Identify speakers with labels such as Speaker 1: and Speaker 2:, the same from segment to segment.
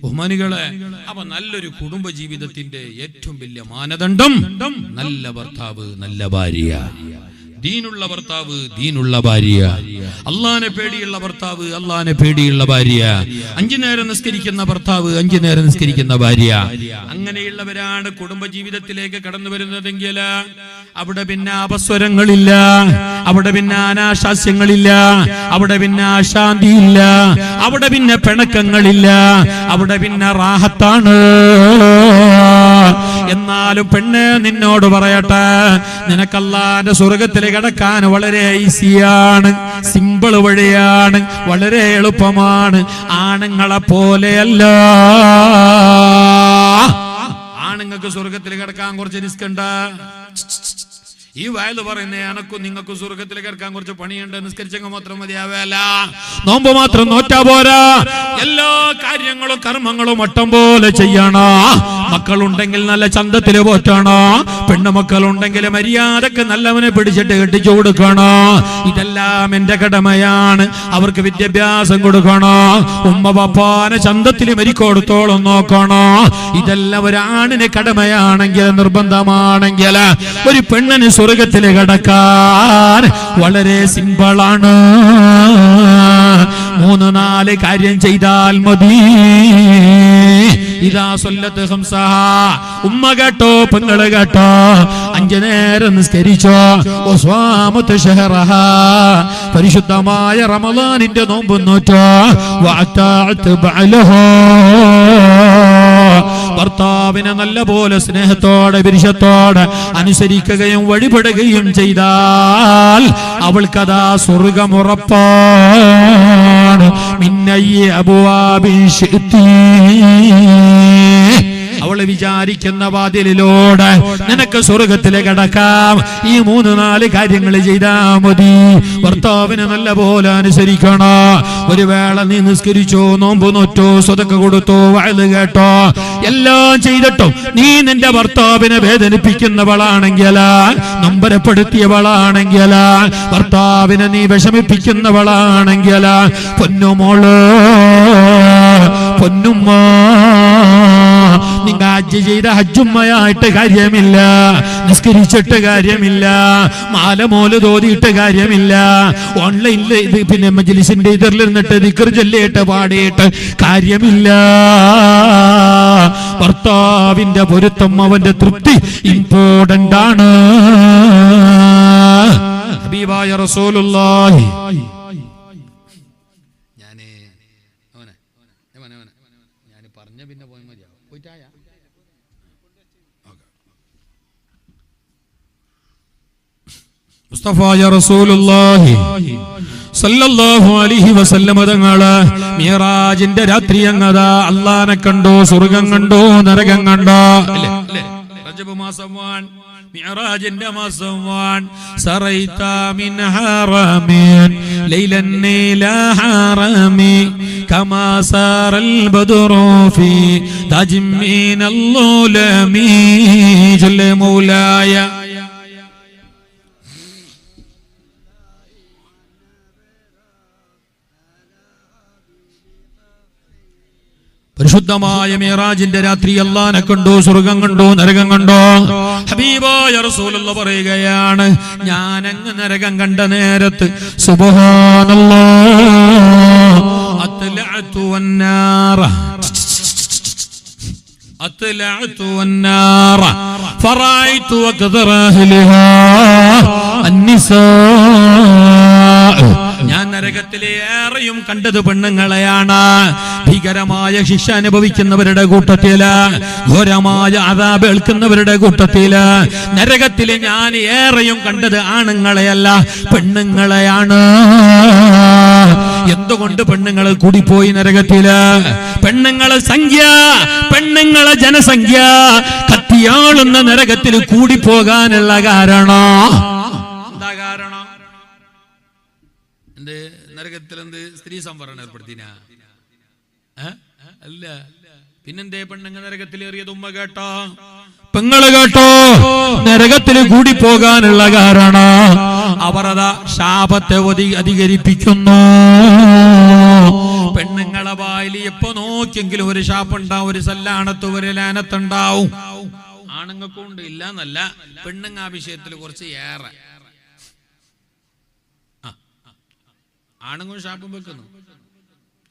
Speaker 1: ബഹുമാനികളെ, അപ്പൊ നല്ലൊരു കുടുംബ ജീവിതത്തിന്റെ ഏറ്റവും വലിയ മാനദണ്ഡം നല്ല ഭർത്താവ്, നല്ല ഭാര്യ, ദീനുള്ള ഭർത്താവ്, ദീനുള്ള ഭാര്യ, അള്ളാനെ പേടിയുള്ള ഭർത്താവ്, അള്ളാനെ പേടിയുള്ള ഭാര്യ, 5 നേരം നിസ്കരിക്കുന്ന ഭർത്താവ്, 5 നേരം നിസ്കരിക്കുന്ന ഭാര്യ. അങ്ങനെയുള്ളവരാണ് കുടുംബ ജീവിതത്തിലേക്ക് കടന്നു വരുന്നതെങ്കിൽ അവിടെ പിന്നെ അപസ്വരങ്ങളില്ല, അവിടെ പിന്നെ അനാശാസ്യങ്ങളില്ല, അവിടെ പിന്നെ അശാന്തിയില്ല, അവിടെ പിന്നെ പിണക്കങ്ങളില്ല, അവിടെ പിന്നെ റാഹത്താണ്. എന്നാലും പെണ്ണ് നിന്നോട് പറയട്ടെ, നിനക്കല്ലാന്റെ സ്വർഗത്തിൽ കടക്കാൻ വളരെ ഈസിയാണ്, സിമ്പിൾ വഴിയാണ്, വളരെ എളുപ്പമാണ്. ആണുങ്ങളെ പോലെയല്ല. ആണുങ്ങൾക്ക് സ്വർഗത്തിൽ കിടക്കാൻ കുറച്ച് റിസ്ക് ഉണ്ട്. ഈ വയല് പറയുന്നേ എനക്കും നിങ്ങൾക്കും സ്വർഗത്തിൽ കിടക്കാൻ കുറച്ച് പണിയുണ്ട്. നിസ്കരിച്ചെങ്കിൽ മാത്രം മതിയാവല്ല, നോമ്പ് മാത്രം നോറ്റാ പോരാ. എല്ലാ കാര്യങ്ങളും കർമ്മങ്ങളും മട്ടം പോലെ ചെയ്യണോ. മക്കളുണ്ടെങ്കിൽ നല്ല ചന്തത്തില് പോറ്റണോ. പെണ്ണുമക്കളുണ്ടെങ്കിൽ മര്യാദക്ക് നല്ലവനെ പിടിച്ചിട്ട് കെട്ടിച്ചു കൊടുക്കണോ. ഇതെല്ലാം എന്റെ കടമയാണ്. അവർക്ക് വിദ്യാഭ്യാസം കൊടുക്കണോ. ഉമ്മ പപ്പാനെ ചന്തത്തിൽ മരിക്കൊടുത്തോളം നോക്കണോ. ഇതെല്ലാം ഒരാണിന് കടമയാണെങ്കിൽ, നിർബന്ധമാണെങ്കിൽ, ഒരു പെണ്ണിന് സ്വർഗത്തില് കടക്കാൻ വളരെ സിമ്പിളാണ്. 3-4 കാര്യം ചെയ്താൽ മതി. ഇതാ സ്വല്ലത്ത് ഖംസഹ. ഉമ്മ കേട്ടോ, പെങ്ങള് കേട്ടോ, 5 നേരം നിസ്കരിച്ചോ. വസ്വാമത്ത് ശഹറഹ. പരിശുദ്ധമായ റമളാനിന്റെ നോമ്പ് നോറ്റോ. വഅതഅത് ബഅലഹു. ഭർത്താവിനെ നല്ല പോലെ സ്നേഹത്തോടെ വിരിശത്തോടെ അനുസരിക്കുകയും വഴിപെടുകയും ചെയ്താൽ അവൾക്കതാ സ്വർഗമുറപ്പാണ്. മിന്നയ്യ അബ്വാബിൻ ശിഅ്തി. അവള് വിചാരിക്കുന്ന വാതിലിലൂടെ നിനക്ക് സ്വർഗത്തിലെ കടക്കാം. ഈ 3-4 കാര്യങ്ങൾ ചെയ്താ മതി. ഭർത്താവിനെ നല്ല പോലെ അനുസരിക്കണോ. ഒരു വേള നീ നിസ്കരിച്ചോ, നോമ്പ് നോറ്റോ, സ്വതക്ക കൊടുത്തോ, വഅദ് കേട്ടോ, എല്ലാം ചെയ്തിട്ടും നീ നിന്റെ ഭർത്താവിനെ വേദനിപ്പിക്കുന്നവളാണെങ്കിൽ, നൊമ്പരപ്പെടുത്തിയവളാണെങ്കിൽ, ഭർത്താവിനെ നീ വിഷമിപ്പിക്കുന്നവളാണെങ്കിൽ, പൊന്നുമോള്, പൊന്നുമ്മ, നിങ്ങൾ ഹജ്ജ് ചെയ്ത ഹജ്ജുമ്മയായിട്ട് കാര്യമില്ല, നിസ്കരിച്ചിട്ട് കാര്യമില്ല, മാലമോല് തോതിയിട്ട് കാര്യമില്ല, ഓൺലൈനിൽ ഇത് പിന്നെ മജ്ലിസിന്റെ ഇതിലിരുന്നിട്ട് ദിക്ർ ചൊല്ലിയിട്ട് പാടിയിട്ട് കാര്യമില്ല. ഭർത്താവിന്റെ പൊരുത്തം, അവന്റെ തൃപ്തി ഇമ്പോർട്ടന്റ് ആണ്. ഹബീബായ റസൂലുള്ളാഹി പറഞ്ഞ പിന്നെ പോയി മതിയാവും. പോയിട്ടായ മുസ്തഫായ റസൂലുള്ളാഹി സല്ലല്ലാഹു അലൈഹി വസല്ലം തങ്ങളെ മിഅ്റാജിന്റെ രാത്രി അങ്ങതാ അല്ലാഹനെ കണ്ടോ, സ്വർഗ്ഗം കണ്ടോ, നരകം കണ്ടോ. അല്ലേ റജബ് മാസമാണ്, മിഅ്റാജിന്റെ മാസമാണ്. സറൈത മിൻ ഹറമിൻ ലൈലൻ നീല ഹറമി കമാ സറൽ ബദ്റു ഫീ തജ്മീനൽ ഉലമി. ജല്ല മൗലായ പരിശുദ്ധമായ മിഅ്റാജിന്റെ രാത്രി അല്ലാഹനെ കണ്ടോ, സ്വർഗ്ഗം കണ്ടോ, നരകം കണ്ടോ. ഹബീബായ റസൂലുള്ളാഹി പറയുകയാണ്, ഞാൻ അങ്ങ് നരകം കണ്ട നേരത്ത് സുബ്ഹാനല്ലാഹ് അത്ലഅതു വന്നാറ ഫറഅയ്തു അക്തറ അഹ്ലിഹാ അന്നിസാ. ഞാൻ നരകത്തിലെ ഏറെയും കണ്ടത് പെണ്ണുങ്ങളെയാണ്. ഭീകരമായ ശിക്ഷ അനുഭവിക്കുന്നവരുടെ കൂട്ടത്തില്, ഘോരമായ അദാബ് ഏൽക്കുന്നവരുടെ കൂട്ടത്തില് നരകത്തില് ഞാൻ ഏറെയും കണ്ടത് ആണുങ്ങളെയല്ല, പെണ്ണുങ്ങളെയാണ്. എന്തുകൊണ്ട് പെണ്ണുങ്ങൾ കൂടിപ്പോയി നരകത്തില്? പെണ്ണുങ്ങളെ സംഖ്യ, പെണ്ണുങ്ങളെ ജനസംഖ്യ കത്തിയാളുന്ന നരകത്തിൽ കൂടിപ്പോകാനുള്ള കാരണം എന്താ? കാരണം എന്ത്? നരകത്തിൽ എന്ത് സ്ത്രീ സംവരണം ഏർപ്പെടുത്തിന? അല്ല, പിന്നെന്തേ പെണ്ണുങ്ങൾ നരകത്തിൽ ഏറിയത്? ഉമ്മ കേട്ടോ, പെങ്ങള് കേട്ടോ, നരകത്തിൽ കൂടി പോകാനുള്ള കാരണം അവർ അതാ ശാപത്തെ അധികരിപ്പിക്കുന്നു. പെണ്ണുങ്ങളെ ബായിൽ എപ്പോ നോക്കിയെങ്കിലും ഒരു ഷാപ്പുണ്ടാവും, ഒരു സല്ലാണത്ത്, ഒരു ലാനത്തുണ്ടാവും. ആണുങ്ങൾക്കും ഉണ്ട്, ഇല്ല എന്നല്ല. പെണ്ണുങ്ങ ആ വിഷയത്തിൽ കുറച്ച് ഏറെ. ആണുങ്ങളും ഷാപ്പും വെക്കുന്നു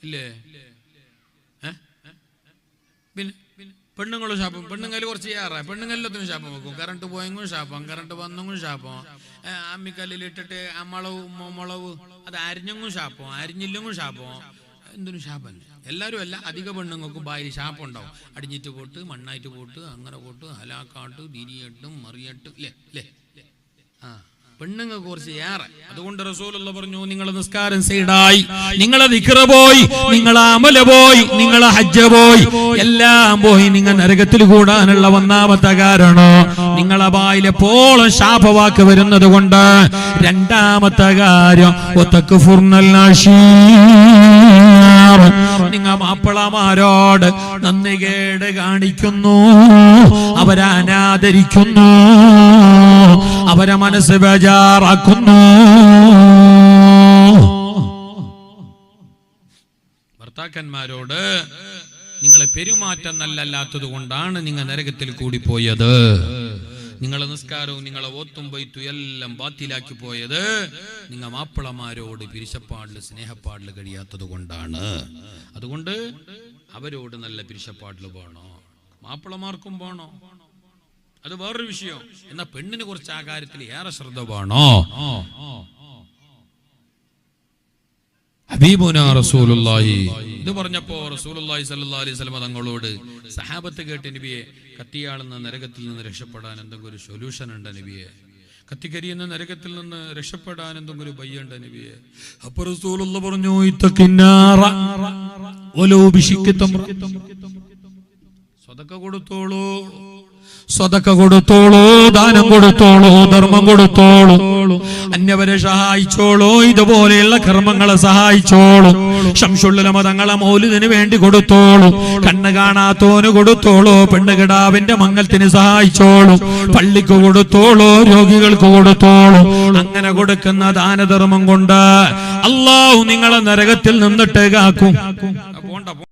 Speaker 1: ഇല്ലേ? പിന്നെ പെണ്ണുങ്ങളും ഷാപ്പും, പെണ്ണുങ്ങളിൽ കുറച്ച് ഏറെ. പെണ്ണുങ്ങളിലൊത്തിനും ഷാപ്പം വെക്കും. കറണ്ട് പോയെങ്കിലും ഷാപ്പം, കറണ്ട് വന്നെങ്കിലും ഷാപ്പം. അമ്മിക്കല്ലിലിട്ടിട്ട് മുളവ് അത് അരിഞ്ഞെങ്കിലും ഷാപ്പം, അരിഞ്ഞില്ലെങ്കിലും ഷാപ്പം. എന്തിനും ഷാപ്പന്നെ. എല്ലാവരും അല്ല, അധിക പെണ്ണുങ്ങൾക്ക് ബായിൽ ഷാപ്പുണ്ടാവും. അടിഞ്ഞിട്ട് പോട്ട്, മണ്ണായിട്ട് പോട്ട്, അങ്ങനെ പോട്ട്, ഹലാക്കാട്ട്, തിരിയട്ടും മറിയട്ടും ഇല്ലേ അല്ലേ? പെണ്ണുങ്ങൾക്ക് കുറച്ച് ഏറെ. അതുകൊണ്ട് റസൂലുള്ള പറഞ്ഞു, നിങ്ങളെ നിസ്കാരം സൈഡായി, നിങ്ങളെ ദിക്ർ പോയി, നിങ്ങളെ അമല പോയി, നിങ്ങളെ ഹജ്ജ് പോയി, എല്ലാം പോയി. നിങ്ങൾ നരകത്തിൽ കൂടാനുള്ള ഒന്നാമത്തെ കാരണം നിങ്ങളെ ബായിൽ എപ്പോഴും ശാപവാക്ക് വരുന്നത് കൊണ്ട്. രണ്ടാമത്തെ കാര്യം നിങ്ങൾ മാപ്പിളമാരോട് നന്ദികേട് കാണിക്കുന്നു, അവരെ അനാദരിക്കുന്നു, അവരെ മനസ്സ് ബേജാറാക്കുന്നു. ഭർത്താക്കന്മാരോട് നിങ്ങളെ പെരുമാറ്റം നല്ലല്ലാത്തത് കൊണ്ടാണ് നിങ്ങൾ നരകത്തിൽ കൂടി പോയത്. നിങ്ങളെ നിസ്കാരവും നിങ്ങളെ ഓത്തും ബൈത്തും എല്ലാം ബാത്തിലാക്കി പോയത് നിങ്ങൾ മാപ്പിളമാരോട് പിരിശപ്പാടില് സ്നേഹപ്പാടില് കഴിയാത്തത് കൊണ്ടാണ്. അതുകൊണ്ട് അവരോട് നല്ല പിരിശപ്പാടില് പോണോ, മാപ്പിളമാർക്കും പോണോ, അത് വേറൊരു വിഷയം. എന്നാ പെണ്ണിന് കുറച്ച് ആ കാര്യത്തിൽ ഏറെ ശ്രദ്ധ വേണോ. ഹബീബുനാ റസൂലുള്ളാഹി ഇത് പറഞ്ഞപ്പോ റസൂലുള്ളാഹി സ്വല്ലല്ലാഹു അലൈഹി വസല്ലം തങ്ങളോട് സഹാബത്ത് കേട്ട്, നബിയെ, കത്തിയാളുന്ന നരകത്തിൽ നിന്ന് രക്ഷപ്പെടാൻ എന്തെങ്കിലും ഒരു സൊല്യൂഷൻ ഉണ്ട് നബിയെ? കത്തിക്കരിയുന്ന നരകത്തിൽ നിന്ന് രക്ഷപ്പെടാൻ എന്തെങ്കിലും ഒരു ബയ്യുണ്ട് നബിയെ? അപ്പൊ റസൂലുള്ളാഹി പറഞ്ഞു, ഇത്തഖിന്നാറ വലൗ ബിശിഖ്ഖി തംറ. സദഖ കൊടുത്തോളൂ, സദഖ കൊടുത്തോളൂ, ദാനം കൊടുത്തോളൂ, ധർമ്മം കൊടുത്തോളൂ, അന്യവരെ സഹായിച്ചോളൂ, ഇതുപോലെയുള്ള കർമ്മങ്ങളെ സഹായിച്ചോളൂ. ശംസുൽ തങ്ങളെ മൗലിദിന് വേണ്ടി കൊടുത്തോളൂ, കണ്ണ് കാണാത്തോന് കൊടുത്തോളൂ, പെണ്ണുകിടാവിന്റെ മംഗലത്തിന് സഹായിച്ചോളൂ, പള്ളിക്ക് കൊടുത്തോളൂ, രോഗികൾക്ക് കൊടുത്തോളൂ. അങ്ങനെ കൊടുക്കുന്ന ദാനധർമ്മം കൊണ്ട് അല്ലാഹു നിങ്ങളെ നരകത്തിൽ നിന്നിട്ട് കാക്കും.